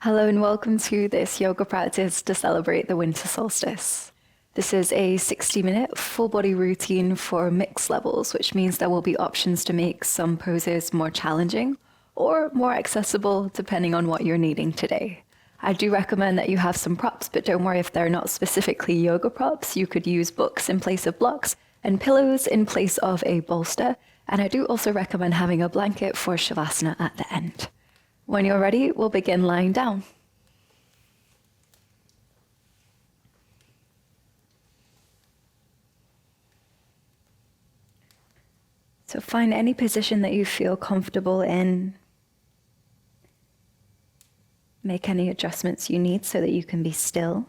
Hello and welcome to this yoga practice to celebrate the winter solstice. This is a 60-minute full body routine for mixed levels, which means there will be options to make some poses more challenging or more accessible depending on what you're needing today. I do recommend that you have some props, but don't worry if they're not specifically yoga props. You could use books in place of blocks and pillows in place of a bolster. And I do also recommend having a blanket for shavasana at the end. When you're ready, we'll begin lying down. So find any position that you feel comfortable in. Make any adjustments you need so that you can be still.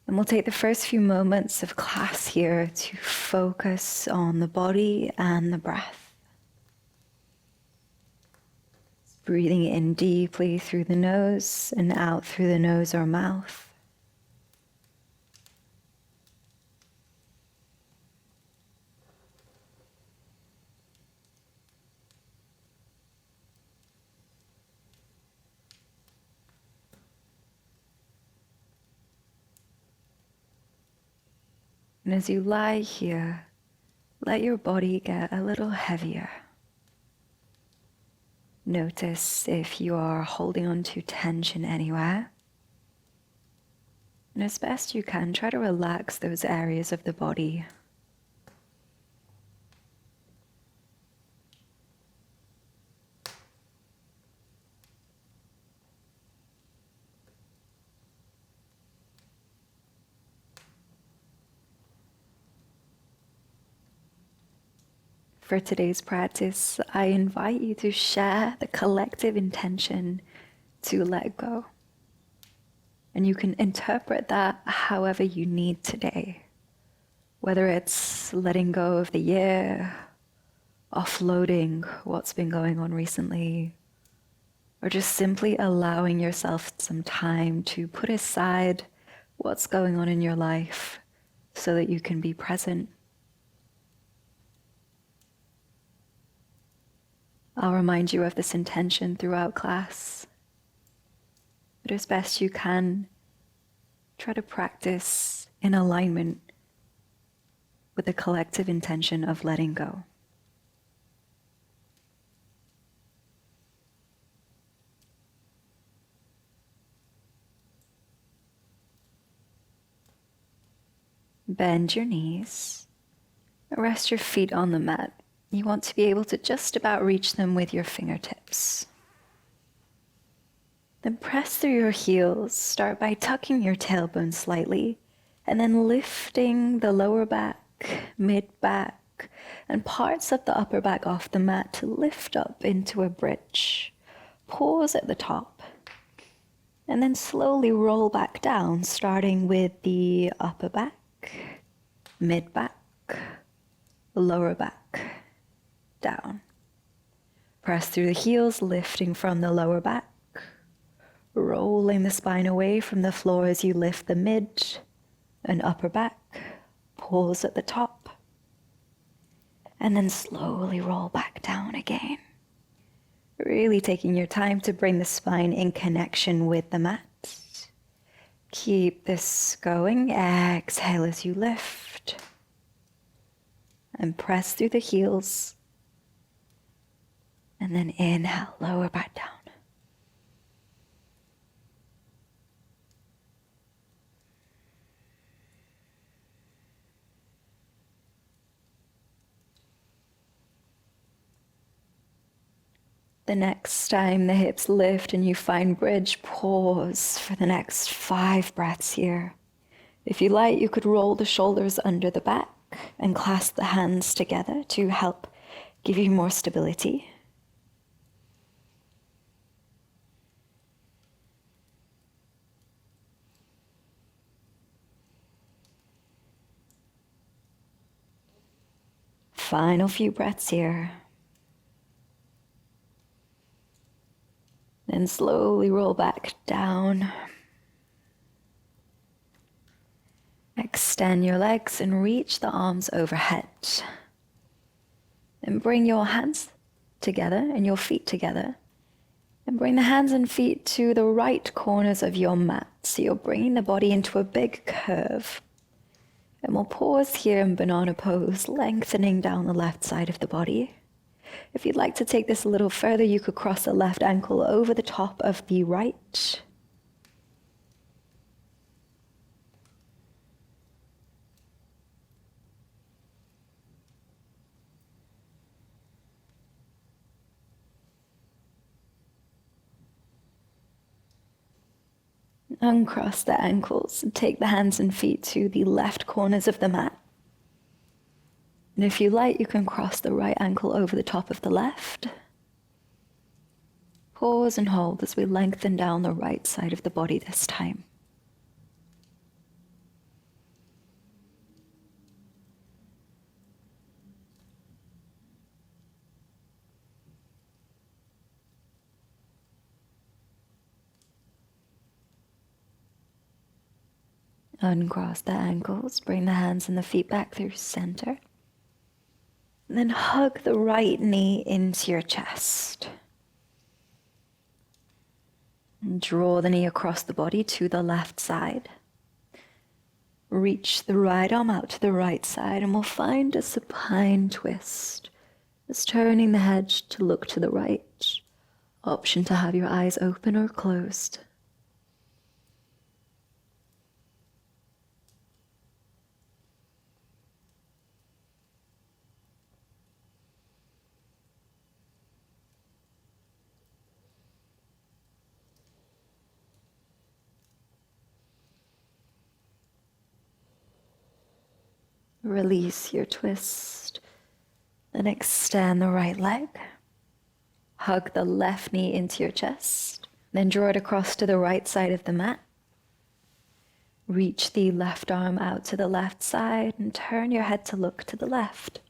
And we'll take the first few moments of class here to focus on the body and the breath. Breathing in deeply through the nose and out through the nose or mouth. And as you lie here, let your body get a little heavier. Notice if you are holding on to tension anywhere. And as best you can, try to relax those areas of the body. For today's practice, I invite you to share the collective intention to let go. And you can interpret that however you need today. Whether it's letting go of the year, offloading what's been going on recently, or just simply allowing yourself some time to put aside what's going on in your life so that you can be present. I'll remind you of this intention throughout class. But as best you can, try to practice in alignment with the collective intention of letting go. Bend your knees. Rest your feet on the mat. You want to be able to just about reach them with your fingertips. Then press through your heels. Start by tucking your tailbone slightly, and then lifting the lower back, mid-back, and parts of the upper back off the mat to lift up into a bridge. Pause at the top, and then slowly roll back down, starting with the upper back, mid-back, lower back. Down. Press through the heels, lifting from the lower back, rolling the spine away from the floor as you lift the mid and upper back. Pause at the top, and then slowly roll back down again. Really taking your time to bring the spine in connection with the mat. Keep this going. Exhale as you lift, and press through the heels. And then inhale, lower back down. The next time the hips lift and you find bridge, pause for the next 5 breaths here. If you like, you could roll the shoulders under the back and clasp the hands together to help give you more stability. Final few breaths here. Then slowly roll back down. Extend your legs and reach the arms overhead. Then bring your hands together and your feet together. And bring the hands and feet to the right corners of your mat. So you're bringing the body into a big curve. And we'll pause here in banana pose, lengthening down the left side of the body. If you'd like to take this a little further, you could cross the left ankle over the top of the right. Uncross the ankles and take the hands and feet to the left corners of the mat. And if you like, you can cross the right ankle over the top of the left. Pause and hold as we lengthen down the right side of the body this time. Uncross the ankles, bring the hands and the feet back through center. And then hug the right knee into your chest. And draw the knee across the body to the left side. Reach the right arm out to the right side and we'll find a supine twist. Just turning the head to look to the right. Option to have your eyes open or closed. Release your twist, then extend the right leg. Hug the left knee into your chest, then draw it across to the right side of the mat. Reach the left arm out to the left side and turn your head to look to the left.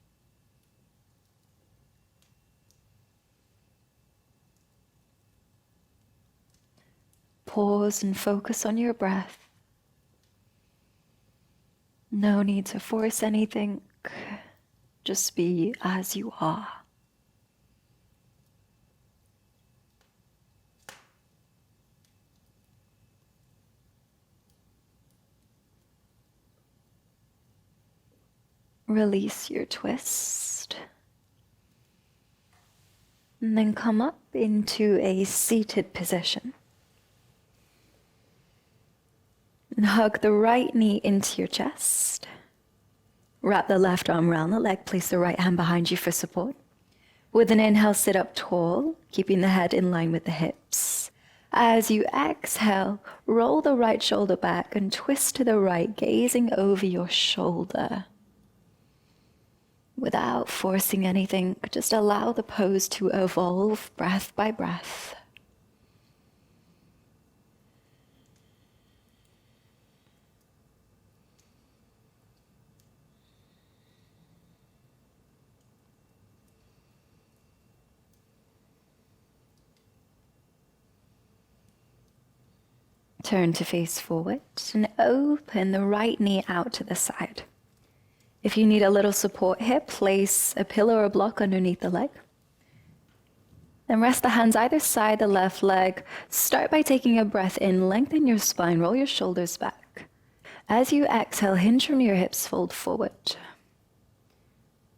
Pause and focus on your breath. No need to force anything, just be as you are. Release your twist. And then come up into a seated position. And hug the right knee into your chest. Wrap the left arm around the leg. Place the right hand behind you for support. With an inhale, sit up tall, keeping the head in line with the hips. As you exhale, roll the right shoulder back and twist to the right, gazing over your shoulder. Without forcing anything, just allow the pose to evolve breath by breath. Turn to face forward and open the right knee out to the side. If you need a little support here, place a pillow or block underneath the leg. Then rest the hands either side the left leg. Start by taking a breath in, lengthen your spine, roll your shoulders back. As you exhale, hinge from your hips, fold forward.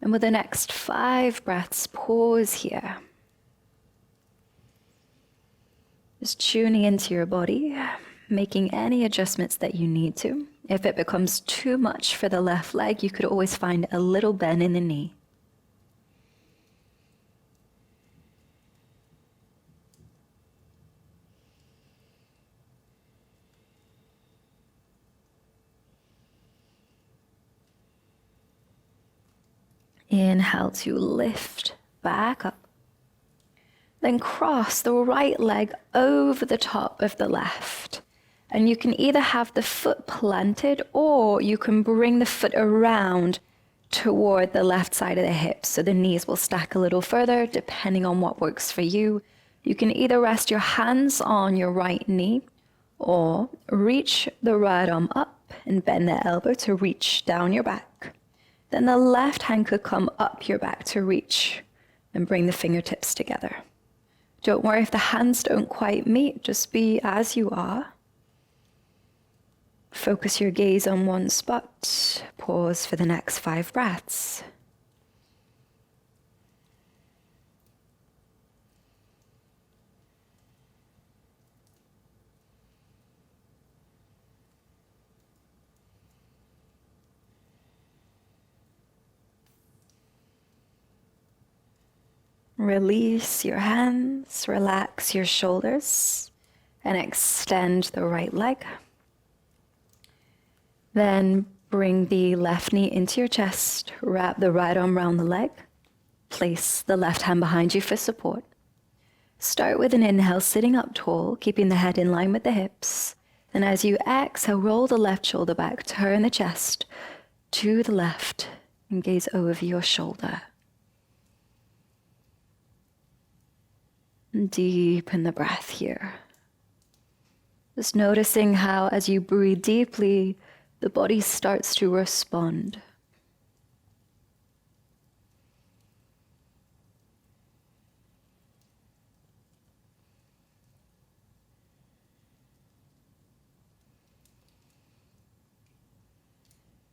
And with the next 5 breaths, pause here. Just tuning into your body, making any adjustments that you need to. If it becomes too much for the left leg, you could always find a little bend in the knee. Inhale to lift back up. Then cross the right leg over the top of the left. And you can either have the foot planted or you can bring the foot around toward the left side of the hips. So the knees will stack a little further depending on what works for you. You can either rest your hands on your right knee or reach the right arm up and bend the elbow to reach down your back. Then the left hand could come up your back to reach and bring the fingertips together. Don't worry if the hands don't quite meet, just be as you are. Focus your gaze on one spot. Pause for the next 5 breaths. Release your hands, relax your shoulders, and extend the right leg. Then bring the left knee into your chest, wrap the right arm around the leg, place the left hand behind you for support. Start with an inhale, sitting up tall, keeping the head in line with the hips. Then as you exhale, roll the left shoulder back, turn the chest to the left, and gaze over your shoulder. Deepen the breath here. Just noticing how as you breathe deeply, the body starts to respond.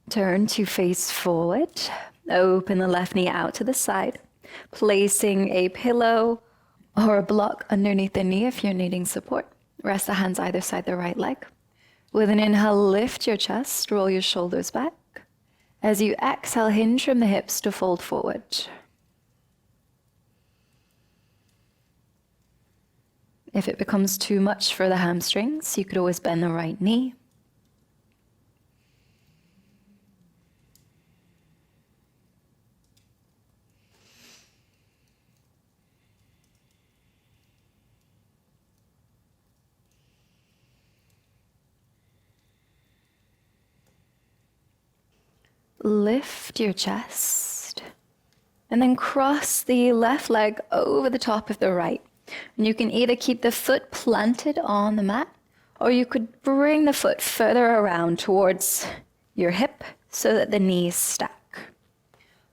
Turn to face forward. Open the left knee out to the side, placing a pillow or a block underneath the knee if you're needing support. Rest the hands either side the right leg. With an inhale, lift your chest, roll your shoulders back. As you exhale, hinge from the hips to fold forward. If it becomes too much for the hamstrings, you could always bend the right knee. Lift your chest and then cross the left leg over the top of the right. And you can either keep the foot planted on the mat, or you could bring the foot further around towards your hip so that the knees stack.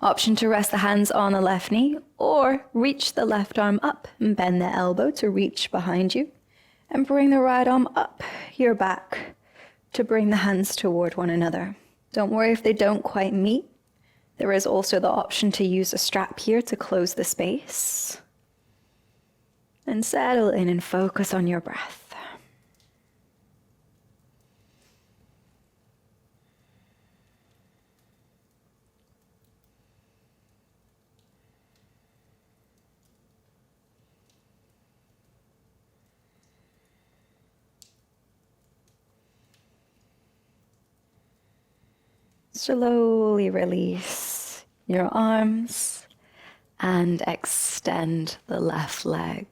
Option to rest the hands on the left knee, or reach the left arm up and bend the elbow to reach behind you, and bring the right arm up your back to bring the hands toward one another. Don't worry if they don't quite meet. There is also the option to use a strap here to close the space. And settle in and focus on your breath. Slowly release your arms and extend the left leg.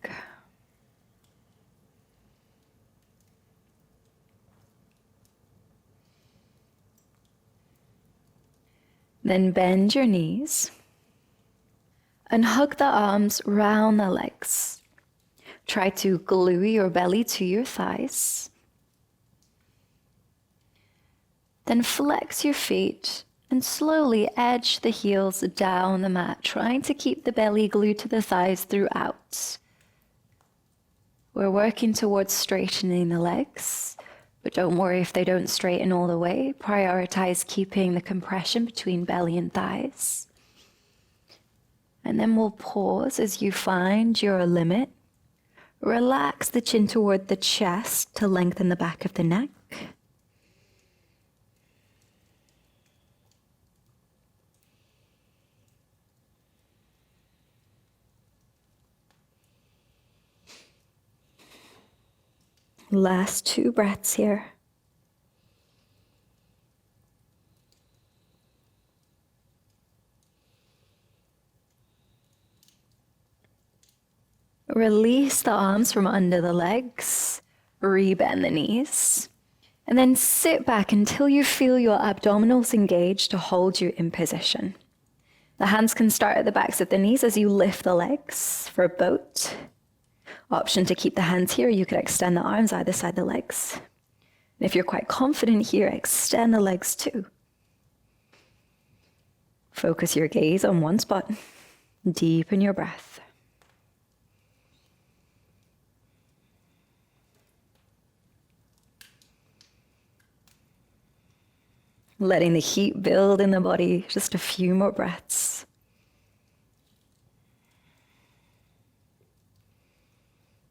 Then bend your knees and hug the arms round the legs. Try to glue your belly to your thighs. Then flex your feet and slowly edge the heels down the mat, trying to keep the belly glued to the thighs throughout. We're working towards straightening the legs, but don't worry if they don't straighten all the way. Prioritize keeping the compression between belly and thighs. And then we'll pause as you find your limit. Relax the chin toward the chest to lengthen the back of the neck. Last 2 breaths here. Release the arms from under the legs, rebend the knees, and then sit back until you feel your abdominals engage to hold you in position. The hands can start at the backs of the knees as you lift the legs for a boat. Option to keep the hands here, you could extend the arms either side the legs. And if you're quite confident here, extend the legs too. Focus your gaze on one spot. Deepen your breath. Letting the heat build in the body, just a few more breaths.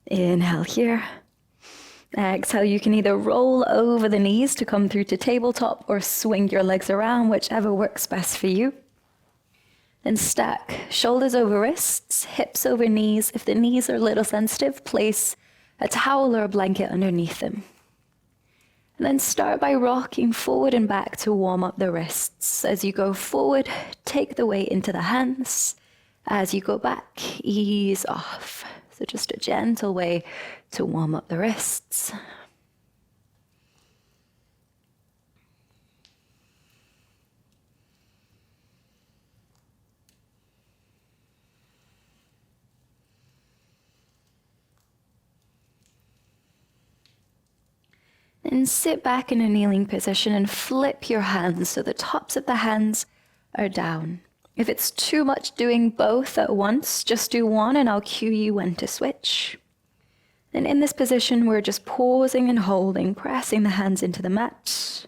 Inhale here. Exhale, you can either roll over the knees to come through to tabletop or swing your legs around, whichever works best for you. Then stack shoulders over wrists, hips over knees. If the knees are a little sensitive, place a towel or a blanket underneath them. And then start by rocking forward and back to warm up the wrists. As you go forward, take the weight into the hands. As you go back, ease off. So just a gentle way to warm up the wrists. And sit back in a kneeling position and flip your hands so the tops of the hands are down. If it's too much doing both at once, just do one and I'll cue you when to switch. And in this position, we're just pausing and holding, pressing the hands into the mat,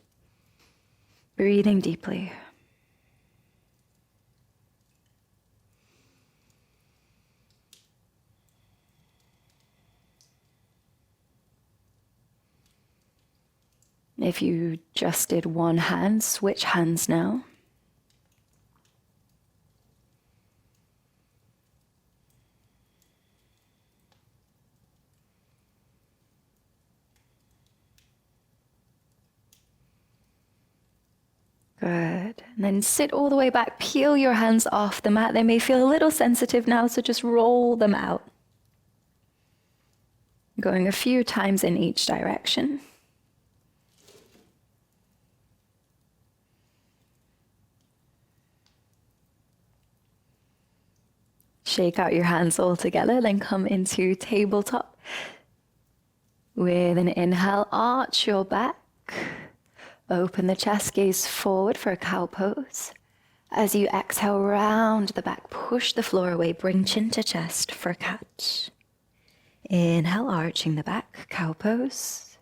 breathing deeply. If you just did one hand, switch hands now. Good. And then sit all the way back, peel your hands off the mat. They may feel a little sensitive now, so just roll them out. Going a few times in each direction. Shake out your hands all together, then come into tabletop. With an inhale, arch your back. Open the chest, gaze forward for a cow pose. As you exhale, round the back, push the floor away, bring chin to chest for cat. Inhale, arching the back, cow pose.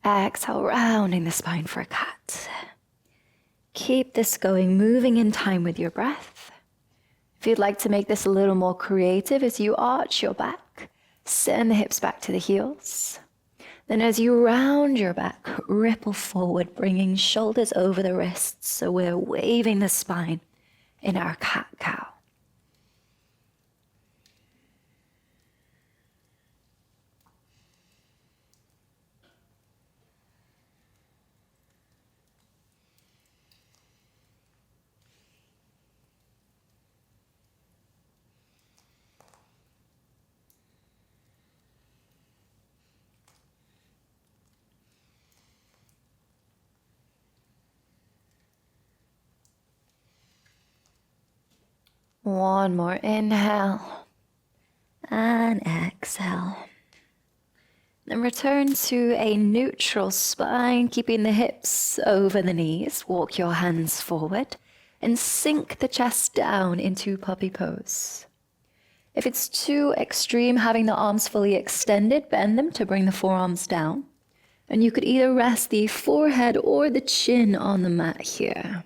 Exhale, rounding the spine for a cat. Keep this going, moving in time with your breath. If you'd like to make this a little more creative, as you arch your back, send the hips back to the heels. Then as you round your back, ripple forward, bringing shoulders over the wrists. So we're waving the spine in our cat-cow. One more inhale and exhale. Then return to a neutral spine, keeping the hips over the knees. Walk your hands forward and sink the chest down into puppy pose. If it's too extreme, having the arms fully extended, bend them to bring the forearms down. And you could either rest the forehead or the chin on the mat here.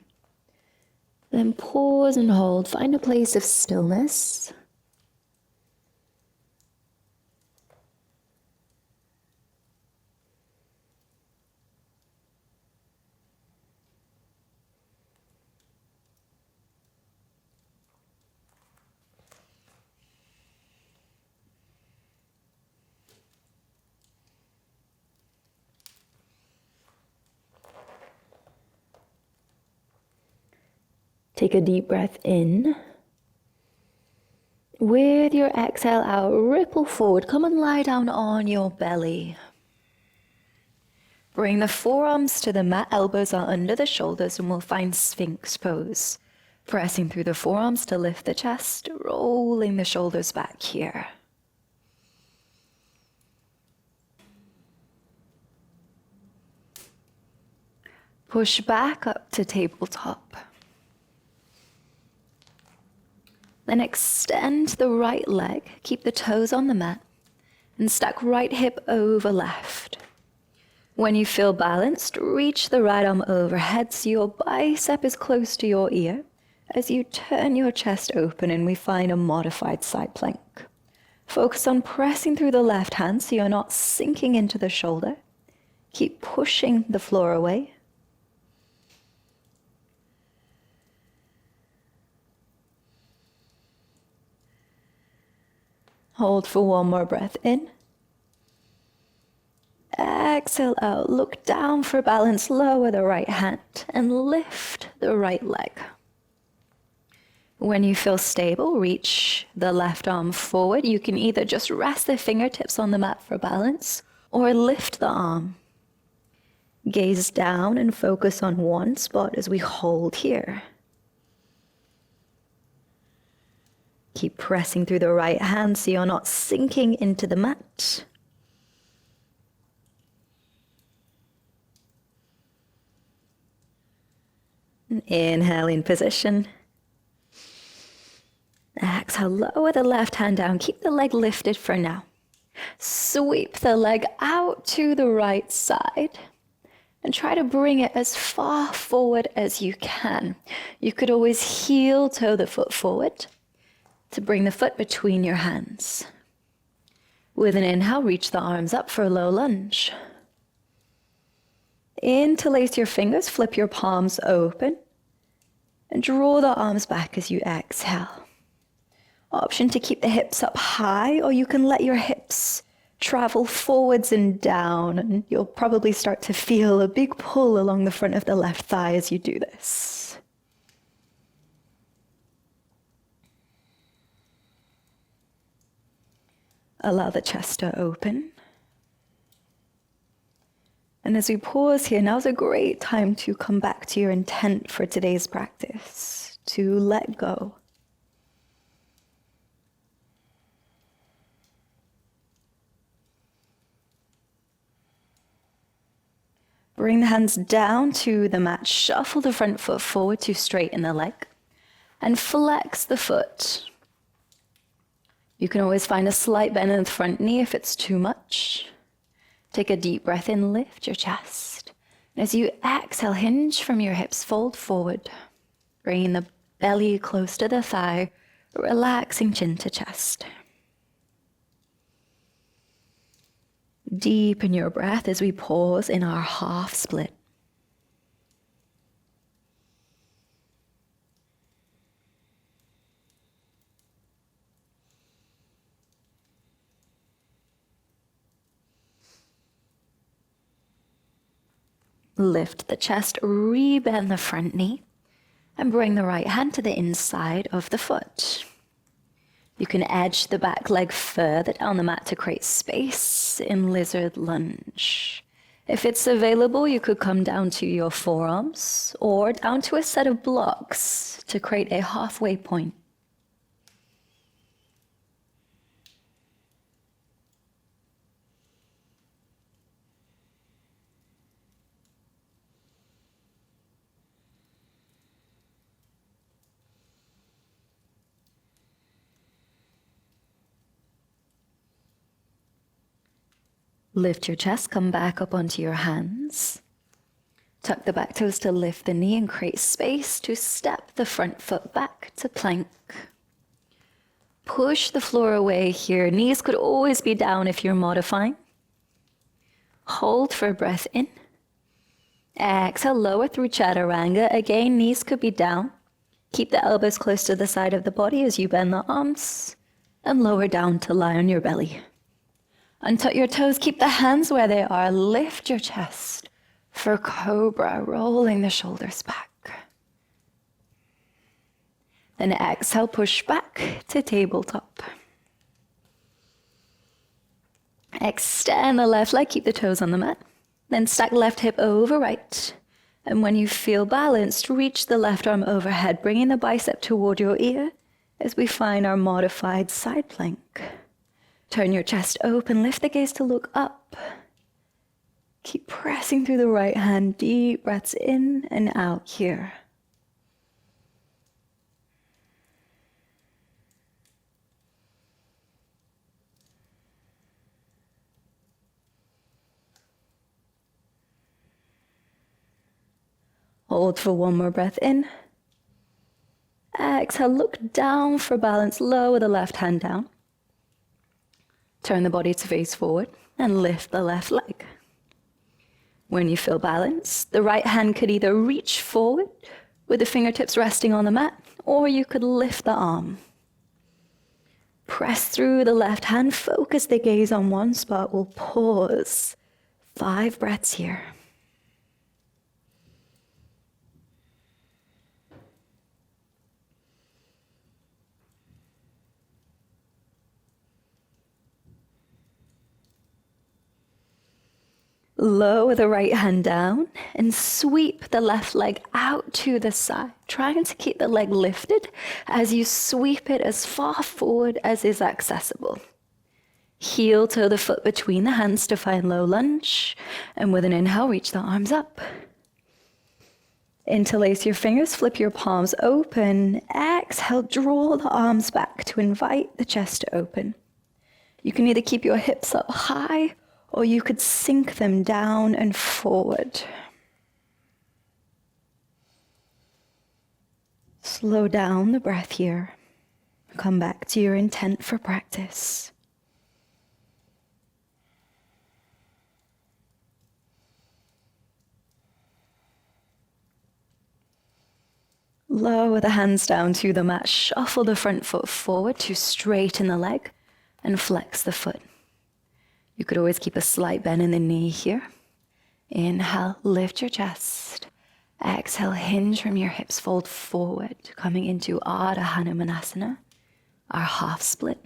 Then pause and hold. Find a place of stillness. Take a deep breath in. With your exhale out, ripple forward. Come and lie down on your belly. Bring the forearms to the mat, elbows are under the shoulders, and we'll find Sphinx pose. Pressing through the forearms to lift the chest, rolling the shoulders back here. Push back up to tabletop. Then extend the right leg, keep the toes on the mat, and stack right hip over left. When you feel balanced, reach the right arm overhead so your bicep is close to your ear as you turn your chest open and we find a modified side plank. Focus on pressing through the left hand so you're not sinking into the shoulder. Keep pushing the floor away. Hold for one more breath in. Exhale out, look down for balance, lower the right hand and lift the right leg. When you feel stable, reach the left arm forward. You can either just rest the fingertips on the mat for balance or lift the arm. Gaze down and focus on one spot as we hold here. Keep pressing through the right hand so you're not sinking into the mat. Inhale in position. Exhale, lower the left hand down. Keep the leg lifted for now. Sweep the leg out to the right side and try to bring it as far forward as you can. You could always heel toe the foot forward to bring the foot between your hands. With an inhale, reach the arms up for a low lunge. Interlace your fingers, flip your palms open, and draw the arms back as you exhale. Option to keep the hips up high, or you can let your hips travel forwards and down, and you'll probably start to feel a big pull along the front of the left thigh as you do this. Allow the chest to open. And as we pause here, now's a great time to come back to your intent for today's practice, to let go. Bring the hands down to the mat, shuffle the front foot forward to straighten the leg, and flex the foot. You can always find a slight bend in the front knee if it's too much. Take a deep breath in, lift your chest. And as you exhale, hinge from your hips, fold forward, bringing the belly close to the thigh, relaxing chin to chest. Deepen your breath as we pause in our half split. Lift the chest, rebend the front knee, and bring the right hand to the inside of the foot. You can edge the back leg further down the mat to create space in lizard lunge. If it's available, you could come down to your forearms or down to a set of blocks to create a halfway point. Lift your chest, come back up onto your hands. Tuck the back toes to lift the knee and create space to step the front foot back to plank. Push the floor away here. Knees could always be down if you're modifying. Hold for a breath in. Exhale, lower through chaturanga. Again, knees could be down. Keep the elbows close to the side of the body as you bend the arms and lower down to lie on your belly. Untuck your toes, keep the hands where they are. Lift your chest for cobra, rolling the shoulders back. Then exhale, push back to tabletop. Extend the left leg, keep the toes on the mat. Then stack left hip over right. And when you feel balanced, reach the left arm overhead, bringing the bicep toward your ear as we find our modified side plank. Turn your chest open, lift the gaze to look up. Keep pressing through the right hand, deep breaths in and out here. Hold for one more breath in. Exhale, look down for balance. Lower the left hand down. Turn the body to face forward and lift the left leg. When you feel balanced, the right hand could either reach forward with the fingertips resting on the mat, or you could lift the arm. Press through the left hand, focus the gaze on one spot. We'll pause. 5 breaths here. Lower the right hand down and sweep the left leg out to the side, trying to keep the leg lifted as you sweep it as far forward as is accessible. Heel toe the foot between the hands to find low lunge, and with an inhale, reach the arms up. Interlace your fingers, flip your palms open. Exhale, draw the arms back to invite the chest to open. You can either keep your hips up high, or you could sink them down and forward. Slow down the breath here. Come back to your intent for practice. Lower the hands down to the mat. Shuffle the front foot forward to straighten the leg and flex the foot. You could always keep a slight bend in the knee here. Inhale, lift your chest. Exhale, hinge from your hips, fold forward, coming into Ardha Hanumanasana, our half split.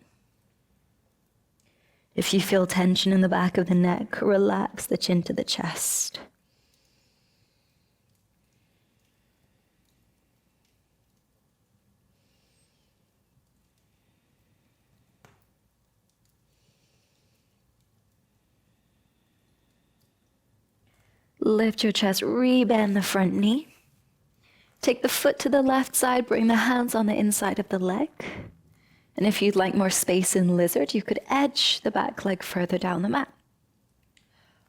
If you feel tension in the back of the neck, relax the chin to the chest. Lift your chest, rebend the front knee. Take the foot to the left side, bring the hands on the inside of the leg. And if you'd like more space in lizard, you could edge the back leg further down the mat.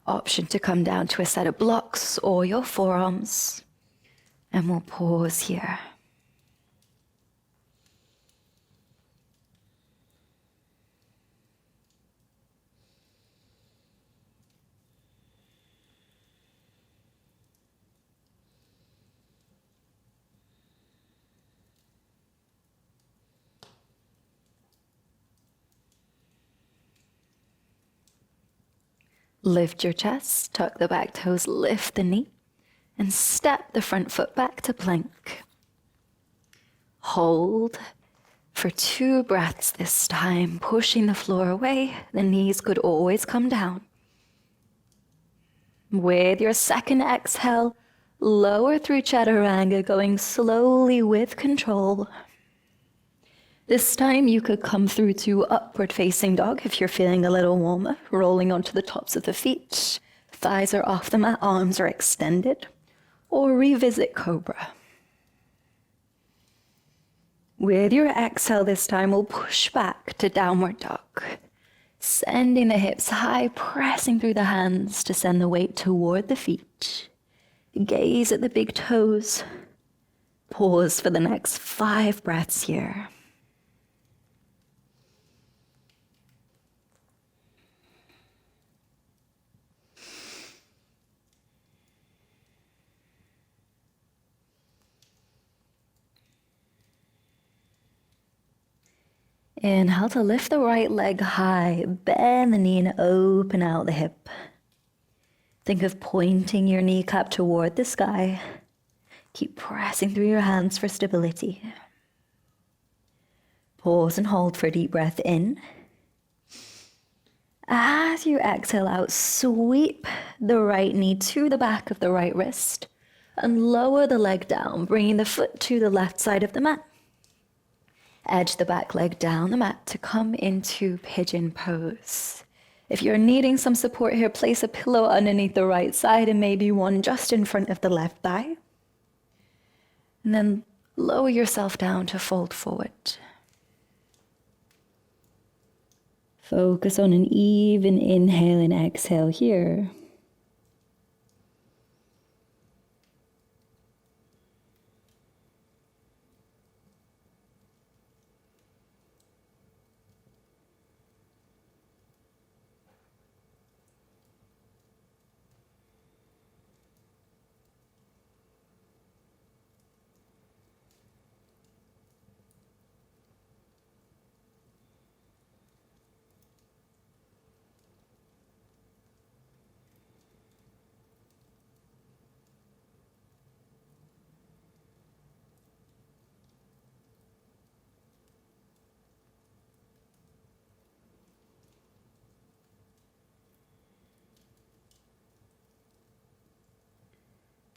Option to come down to a set of blocks or your forearms. And we'll pause here. Lift your chest, tuck the back toes, lift the knee, and step the front foot back to plank. Hold for 2 breaths this time, pushing the floor away. The knees could always come down. With your second exhale, lower through Chaturanga, going slowly with control. This time you could come through to upward facing dog if you're feeling a little warmer, rolling onto the tops of the feet. Thighs are off the mat, arms are extended. Or revisit cobra. With your exhale this time, we'll push back to downward dog. Sending the hips high, pressing through the hands to send the weight toward the feet. Gaze at the big toes. Pause for the next 5 breaths here. Inhale to lift the right leg high, bend the knee and open out the hip. Think of pointing your kneecap toward the sky. Keep pressing through your hands for stability. Pause and hold for a deep breath in. As you exhale out, sweep the right knee to the back of the right wrist and lower the leg down, bringing the foot to the left side of the mat. Edge the back leg down the mat to come into pigeon pose. If you're needing some support here, place a pillow underneath the right side and maybe one just in front of the left thigh. And then lower yourself down to fold forward. Focus on an even inhale and exhale here.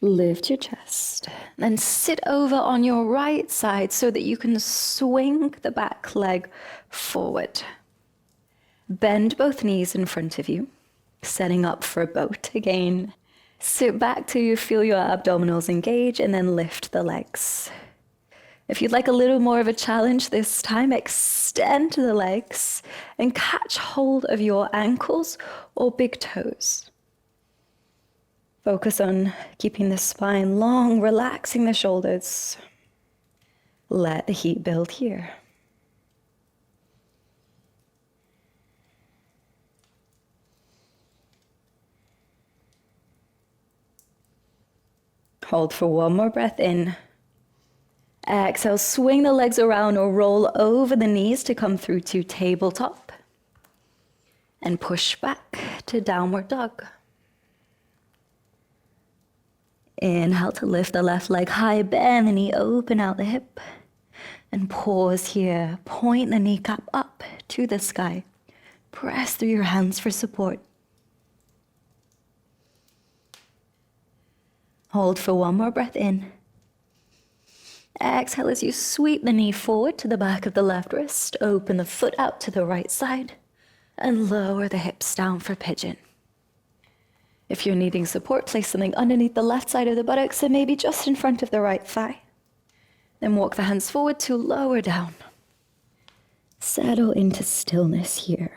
Lift your chest. Then sit over on your right side so that you can swing the back leg forward. Bend both knees in front of you, setting up for a boat again. Sit back till you feel your abdominals engage and then lift the legs. If you'd like a little more of a challenge this time, extend the legs and catch hold of your ankles or big toes. Focus on keeping the spine long, relaxing the shoulders. Let the heat build here. Hold for one more breath in. Exhale, swing the legs around or roll over the knees to come through to tabletop. And push back to downward dog. Inhale to lift the left leg high, bend the knee, open out the hip. And pause here. Point the kneecap up to the sky. Press through your hands for support. Hold for one more breath in. Exhale as you sweep the knee forward to the back of the left wrist. Open the foot out to the right side. And lower the hips down for pigeon. If you're needing support, place something underneath the left side of the buttocks and maybe just in front of the right thigh. Then walk the hands forward to lower down. Settle into stillness here.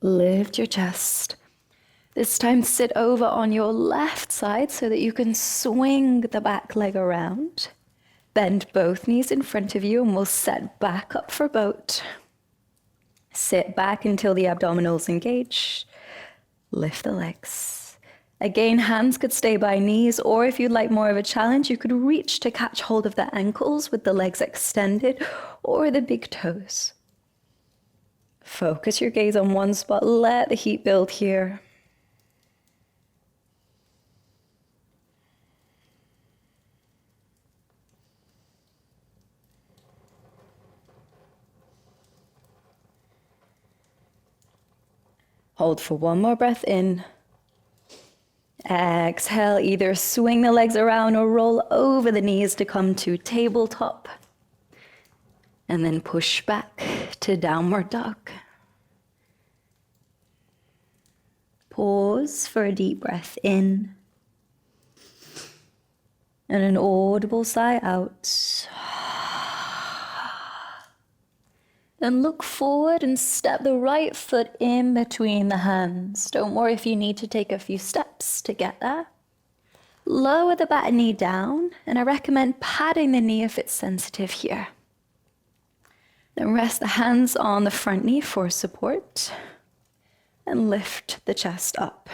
Lift your chest. This time sit over on your left side so that you can swing the back leg around. Bend both knees in front of you and we'll set back up for boat. Sit back until the abdominals engage. Lift the legs. Again, hands could stay by knees, or if you'd like more of a challenge, you could reach to catch hold of the ankles with the legs extended or the big toes. Focus your gaze on one spot. Let the heat build here. Hold for one more breath in. Exhale, either swing the legs around or roll over the knees to come to tabletop. And then push back to downward dog. Pause for a deep breath in. And an audible sigh out. Then look forward and step the right foot in between the hands. Don't worry if you need to take a few steps to get there. Lower the back knee down, and I recommend patting the knee if it's sensitive here. Then rest the hands on the front knee for support, and lift the chest up.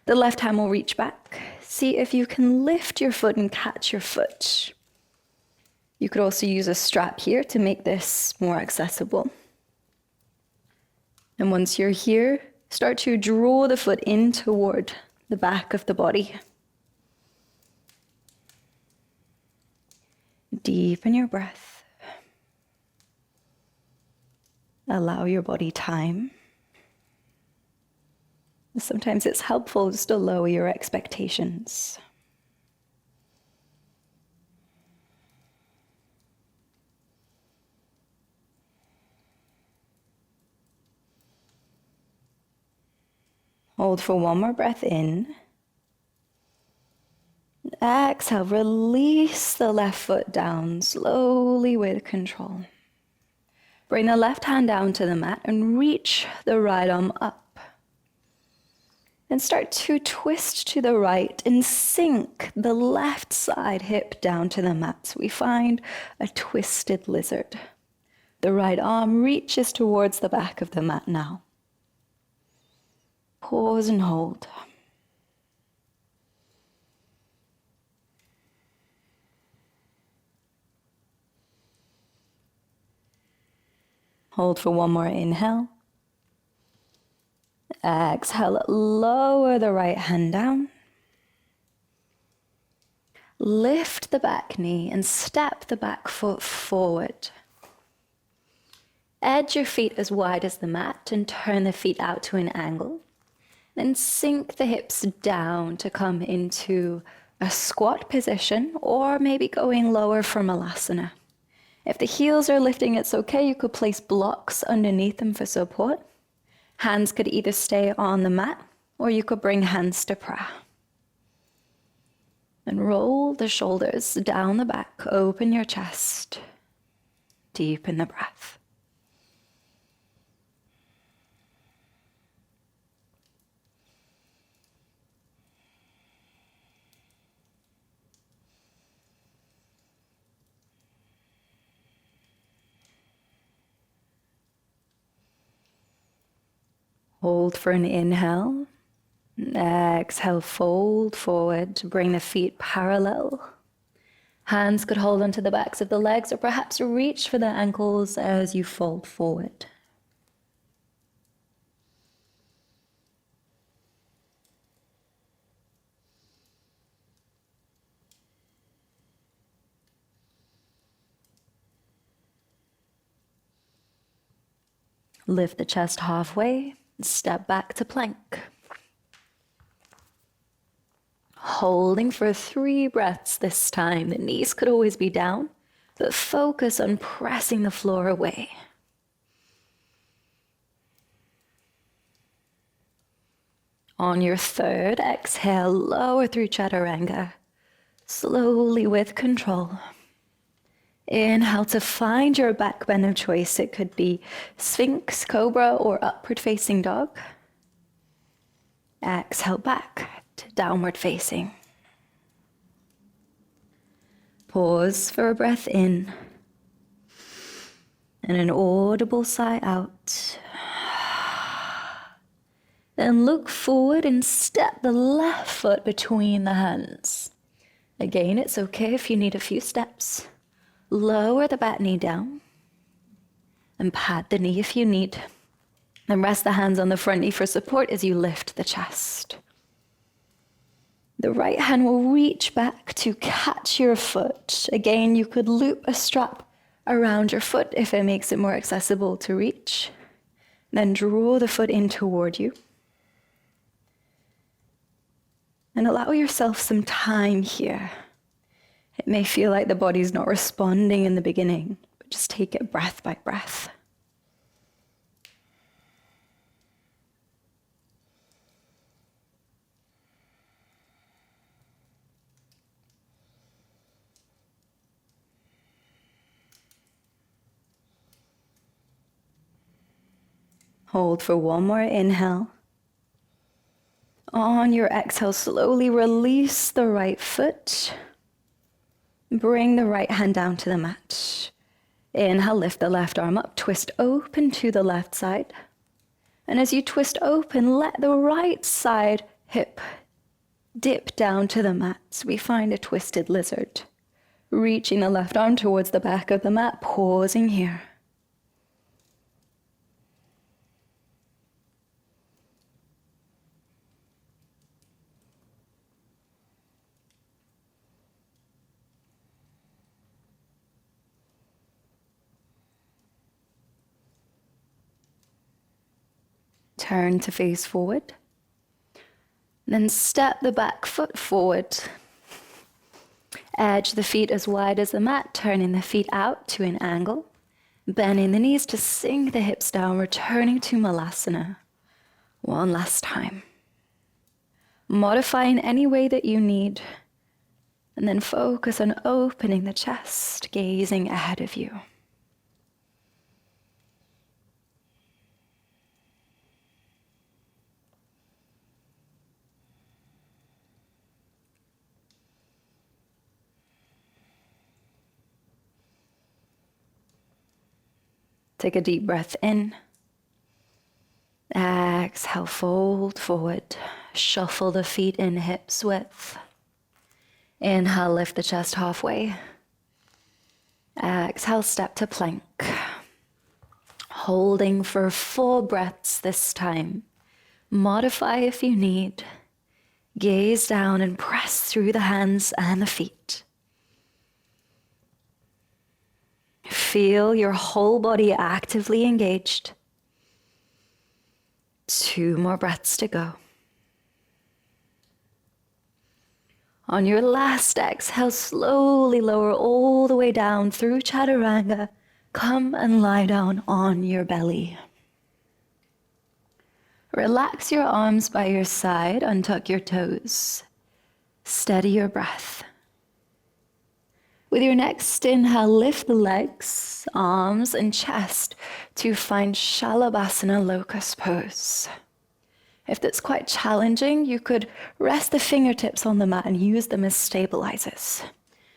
The left hand will reach back. See if you can lift your foot and catch your foot. You could also use a strap here to make this more accessible. And once you're here, start to draw the foot in toward the back of the body. Deepen your breath. Allow your body time. Sometimes it's helpful just to lower your expectations. Hold for one more breath in. Exhale, release the left foot down slowly with control. Bring the left hand down to the mat and reach the right arm up. And start to twist to the right and sink the left side hip down to the mat. So we find a twisted lizard. The right arm reaches towards the back of the mat now. Pause and hold. Hold for one more inhale. Exhale, lower the right hand down. Lift the back knee and step the back foot forward. Edge your feet as wide as the mat and turn the feet out to an angle. Then sink the hips down to come into a squat position, or maybe going lower for malasana. If the heels are lifting, it's okay. You could place blocks underneath them for support. Hands could either stay on the mat, or you could bring hands to prayer. And roll the shoulders down the back, open your chest, deepen the breath. Hold for an inhale. Exhale, fold forward, bring the feet parallel. Hands could hold onto the backs of the legs, or perhaps reach for the ankles as you fold forward. Lift the chest halfway, step back to plank. Holding for 3 breaths this time. The knees could always be down, but focus on pressing the floor away. On your third exhale, lower through chaturanga, slowly with control. Inhale to find your back bend of choice. It could be Sphinx, cobra, or upward facing dog. Exhale back to downward facing. Pause for a breath in and an audible sigh out. Then look forward and step the left foot between the hands. Again, it's okay if you need a few steps. Lower the back knee down and pat the knee if you need. Then rest the hands on the front knee for support as you lift the chest. The right hand will reach back to catch your foot. Again, you could loop a strap around your foot if it makes it more accessible to reach. Then draw the foot in toward you. And allow yourself some time here. It may feel like the body's not responding in the beginning, but just take it breath by breath. Hold for one more inhale. On your exhale, slowly release the right foot. Bring the right hand down to the mat. Inhale, lift the left arm up, twist open to the left side. And as you twist open, let the right side hip dip down to the mat. We find a twisted lizard. Reaching the left arm towards the back of the mat, pausing here. Turn to face forward. Then step the back foot forward. Edge the feet as wide as the mat, turning the feet out to an angle. Bending the knees to sink the hips down, returning to malasana. One last time. Modify in any way that you need. And then focus on opening the chest, gazing ahead of you. Take a deep breath in. Exhale, fold forward. Shuffle the feet in hips width. Inhale, lift the chest halfway. Exhale, step to plank. Holding for 4 breaths this time. Modify if you need. Gaze down and press through the hands and the feet. Feel your whole body actively engaged. 2 more breaths to go. On your last exhale, slowly lower all the way down through chaturanga. Come and lie down on your belly. Relax your arms by your side, untuck your toes. Steady your breath. With your next inhale, lift the legs, arms, and chest to find shavasana, locust pose. If that's quite challenging, you could rest the fingertips on the mat and use them as stabilizers.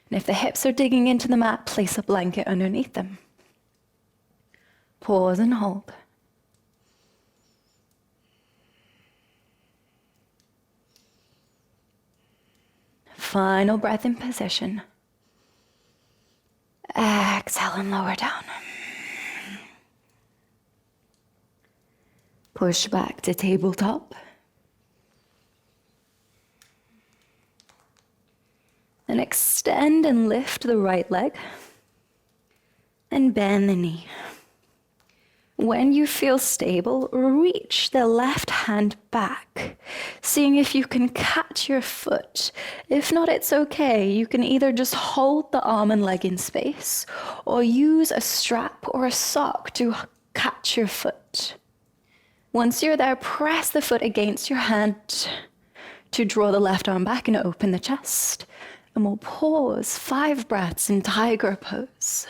And if the hips are digging into the mat, place a blanket underneath them. Pause and hold. Final breath in position. Exhale and lower down. Push back to tabletop. Then extend and lift the right leg. And bend the knee. When you feel stable, reach the left hand back, seeing if you can catch your foot. If not, it's okay. You can either just hold the arm and leg in space, or use a strap or a sock to catch your foot. Once you're there, press the foot against your hand to draw the left arm back and open the chest. And we'll pause 5 breaths in tiger pose.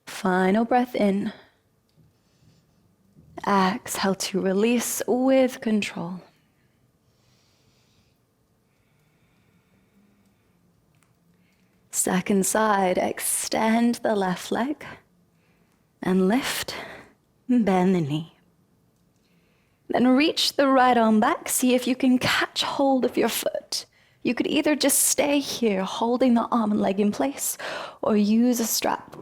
Final breath in. Exhale to release with control. Second side, extend the left leg and lift, bend the knee. Then reach the right arm back, see if you can catch hold of your foot. You could either just stay here holding the arm and leg in place, or use a strap.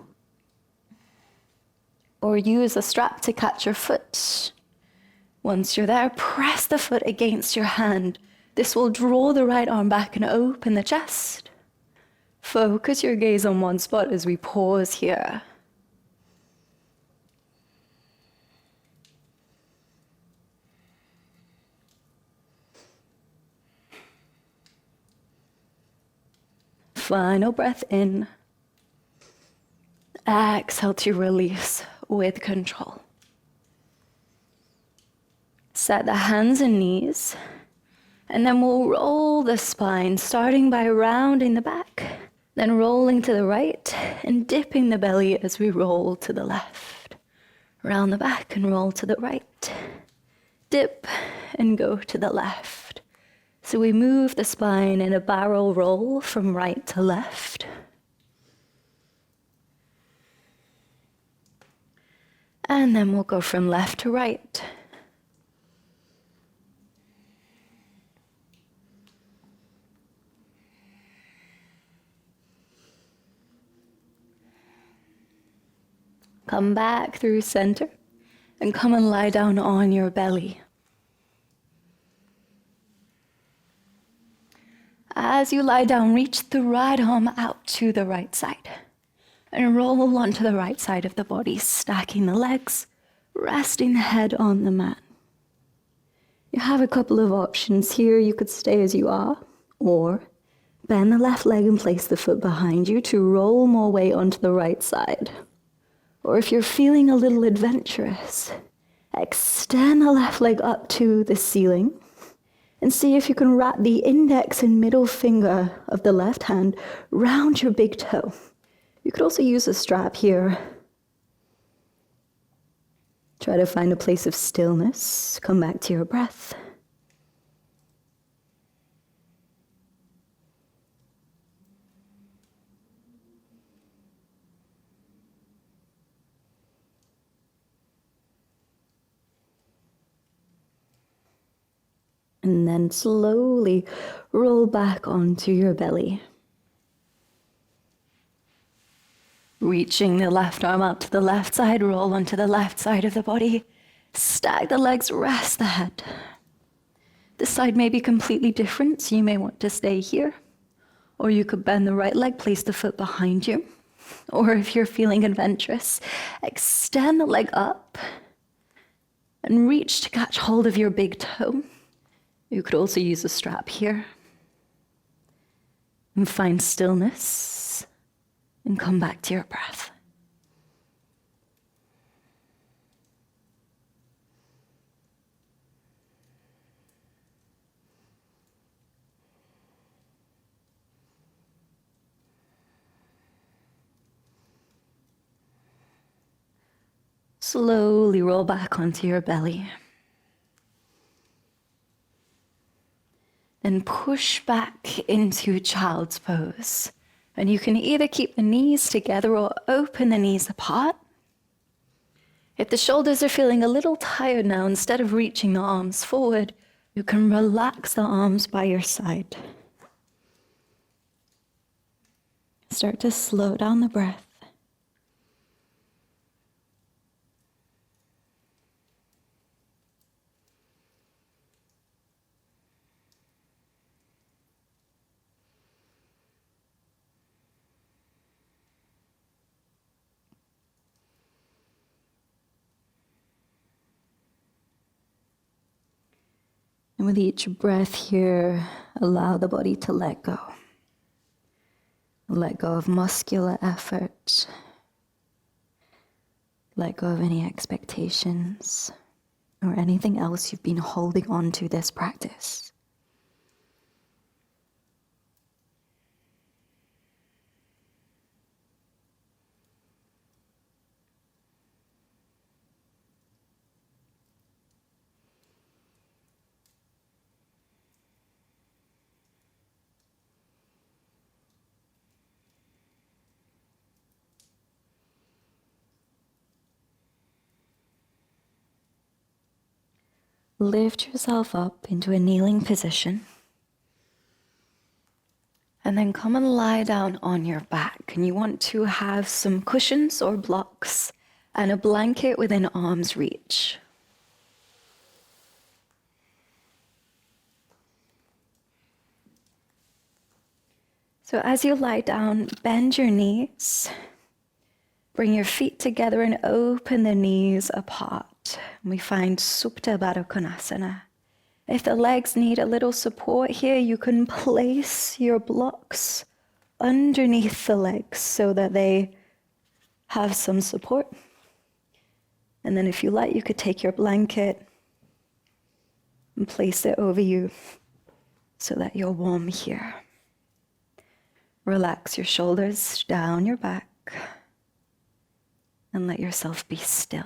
Or use a strap to catch your foot. Once you're there, press the foot against your hand. This will draw the right arm back and open the chest. Focus your gaze on one spot as we pause here. Final breath in. Exhale to release with control. Set the hands and knees, and then we'll roll the spine, starting by rounding the back, then rolling to the right and dipping the belly as we roll to the left. Round the back and roll to the right. Dip and go to the left. So we move the spine in a barrel roll from right to left. And then we'll go from left to right. Come back through center and come and lie down on your belly. As you lie down, reach the right arm out to the right side. And roll onto the right side of the body, stacking the legs, resting the head on the mat. You have a couple of options here. You could stay as you are, or bend the left leg and place the foot behind you to roll more weight onto the right side. Or if you're feeling a little adventurous, extend the left leg up to the ceiling and see if you can wrap the index and middle finger of the left hand round your big toe. You could also use a strap here. Try to find a place of stillness. Come back to your breath. And then slowly roll back onto your belly. Reaching the left arm out to the left side, roll onto the left side of the body. Stack the legs, rest the head. This side may be completely different, so you may want to stay here. Or you could bend the right leg, place the foot behind you. Or if you're feeling adventurous, extend the leg up and reach to catch hold of your big toe. You could also use a strap here. And find stillness and come back to your breath. Slowly roll back onto your belly. Then push back into child's pose. And you can either keep the knees together or open the knees apart. If the shoulders are feeling a little tired now, instead of reaching the arms forward, you can relax the arms by your side. Start to slow down the breath. And with each breath here, allow the body to let go. Let go of muscular effort. Let go of any expectations or anything else you've been holding on to this practice. Lift yourself up into a kneeling position. And then come and lie down on your back. And you want to have some cushions or blocks and a blanket within arm's reach. So as you lie down, bend your knees. Bring your feet together and open the knees apart. We find Supta Baddha Konasana. If the legs need a little support here, you can place your blocks underneath the legs so that they have some support. And then if you like, you could take your blanket and place it over you so that you're warm here. Relax your shoulders down your back and let yourself be still.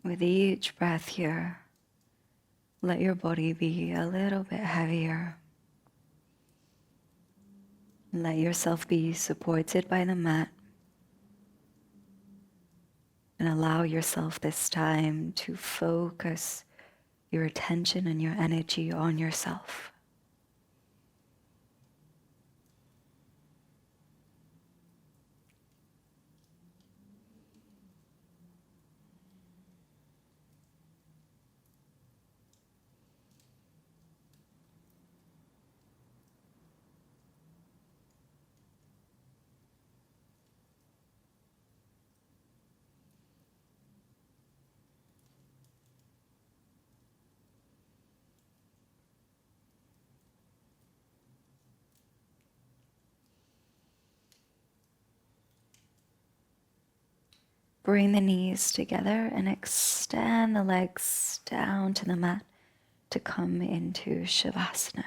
With each breath here, let your body be a little bit heavier. Let yourself be supported by the mat. And allow yourself this time to focus your attention and your energy on yourself. Bring the knees together and extend the legs down to the mat to come into Shavasana.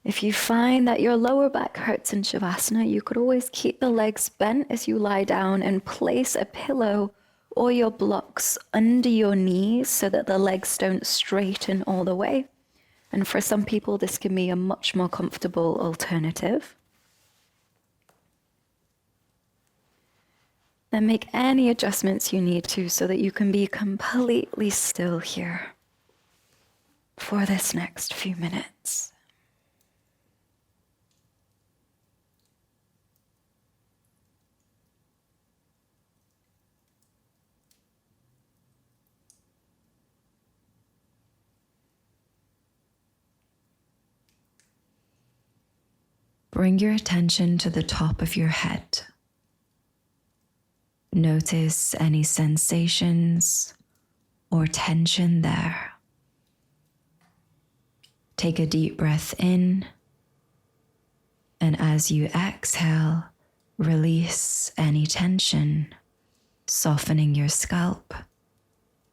If you find that your lower back hurts in Shavasana, you could always keep the legs bent as you lie down and place a pillow or your blocks under your knees so that the legs don't straighten all the way. And for some people, this can be a much more comfortable alternative. Then make any adjustments you need to so that you can be completely still here for this next few minutes. Bring your attention to the top of your head. Notice any sensations or tension there. Take a deep breath in, and as you exhale, release any tension, softening your scalp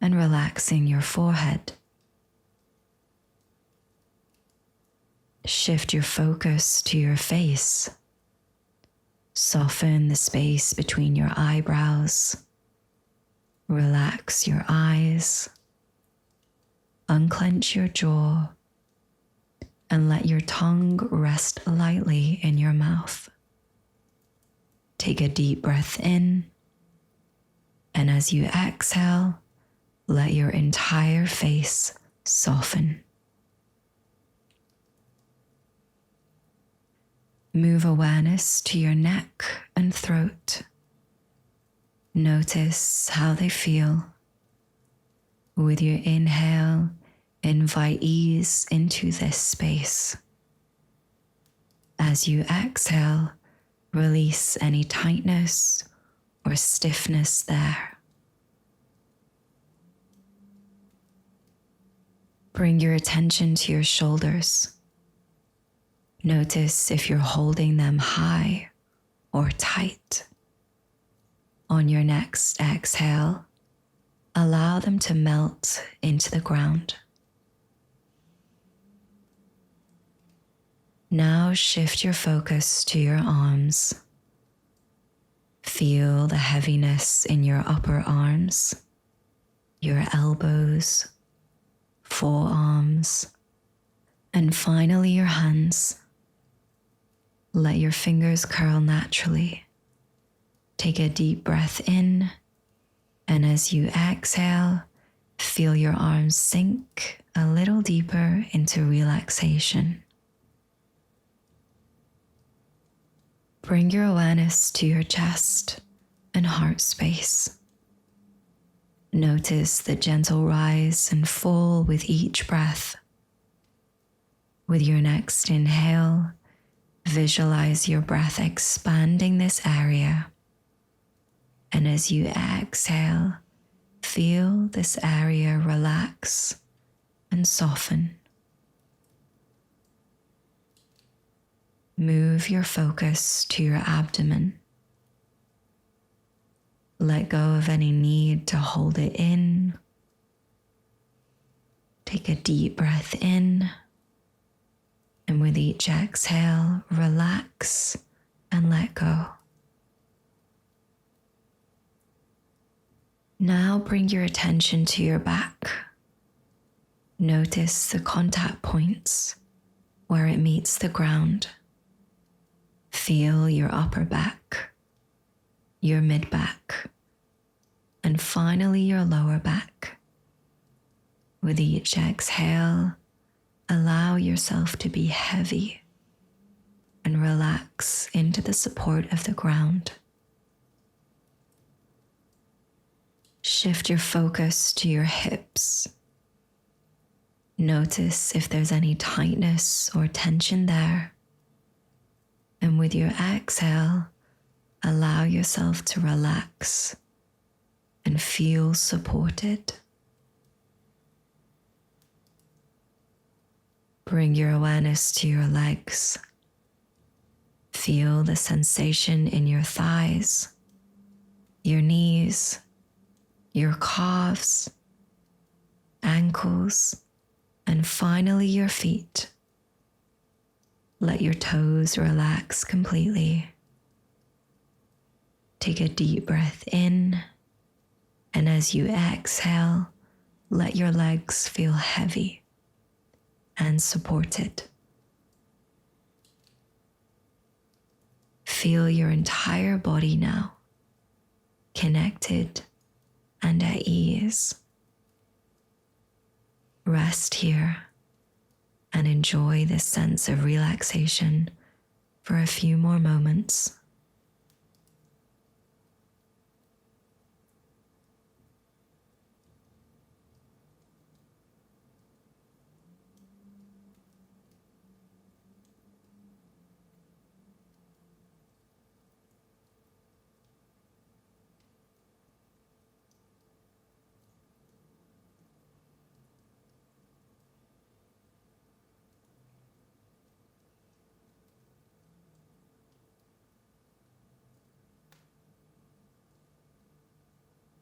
and relaxing your forehead. Shift your focus to your face. Soften the space between your eyebrows. Relax your eyes. Unclench your jaw and let your tongue rest lightly in your mouth. Take a deep breath in, and as you exhale, let your entire face soften. Move awareness to your neck and throat. Notice how they feel. With your inhale, invite ease into this space. As you exhale, release any tightness or stiffness there. Bring your attention to your shoulders. Notice if you're holding them high or tight. On your next exhale, allow them to melt into the ground. Now shift your focus to your arms. Feel the heaviness in your upper arms, your elbows, forearms, and finally your hands. Let your fingers curl naturally. Take a deep breath in, and as you exhale, feel your arms sink a little deeper into relaxation. Bring your awareness to your chest and heart space. Notice the gentle rise and fall with each breath. With your next inhale, visualize your breath expanding this area. And as you exhale, feel this area relax and soften. Move your focus to your abdomen. Let go of any need to hold it in. Take a deep breath in. And with each exhale, relax and let go. Now bring your attention to your back. Notice the contact points where it meets the ground. Feel your upper back, your mid-back, and finally your lower back. With each exhale, allow yourself to be heavy and relax into the support of the ground. Shift your focus to your hips. Notice if there's any tightness or tension there. And with your exhale, allow yourself to relax and feel supported. Bring your awareness to your legs. Feel the sensation in your thighs, your knees, your calves, ankles, and finally your feet. Let your toes relax completely. Take a deep breath in, and as you exhale, let your legs feel heavy and supported. Feel your entire body now, connected and at ease. Rest here and enjoy this sense of relaxation for a few more moments.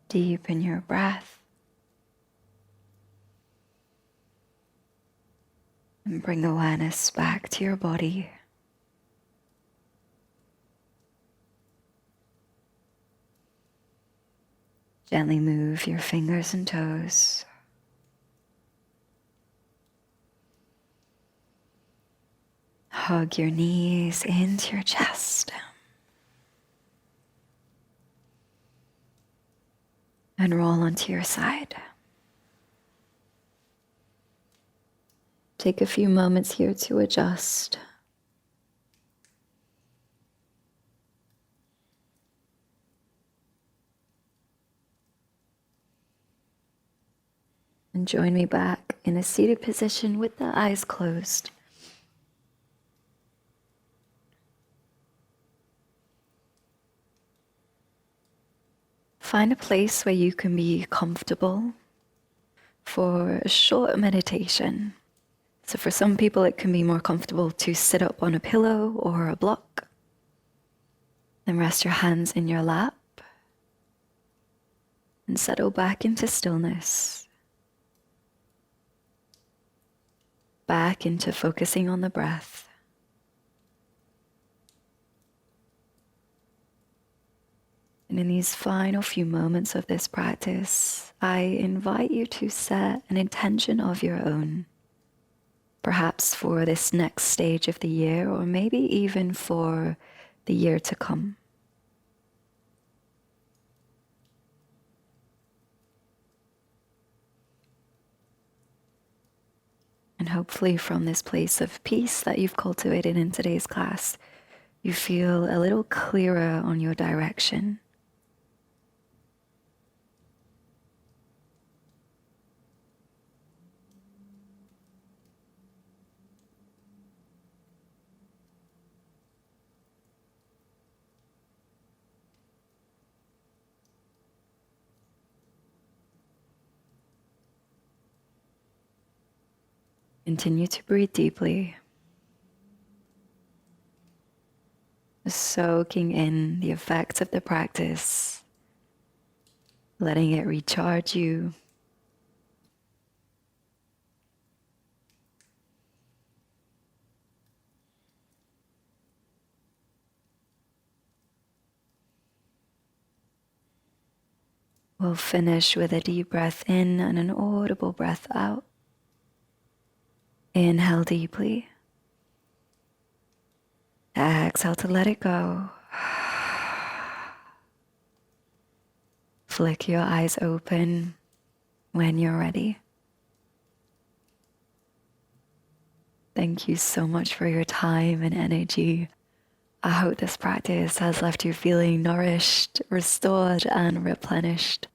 Deepen your breath and bring awareness back to your body. Gently move your fingers and toes. Hug your knees into your chest. And roll onto your side. Take a few moments here to adjust. And join me back in a seated position with the eyes closed. Find a place where you can be comfortable for a short meditation. So for some people, it can be more comfortable to sit up on a pillow or a block. Then rest your hands in your lap and settle back into stillness. Back into focusing on the breath. And in these final few moments of this practice, I invite you to set an intention of your own, perhaps for this next stage of the year, or maybe even for the year to come. And hopefully from this place of peace that you've cultivated in today's class, you feel a little clearer on your direction. Continue to breathe deeply, soaking in the effects of the practice, letting it recharge you. We'll finish with a deep breath in and an audible breath out. Inhale deeply. Exhale to let it go. Flick your eyes open when you're ready. Thank you so much for your time and energy. I hope this practice has left you feeling nourished, restored, and replenished.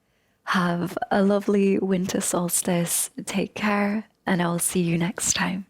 Have a lovely winter solstice. Take care, and I'll see you next time.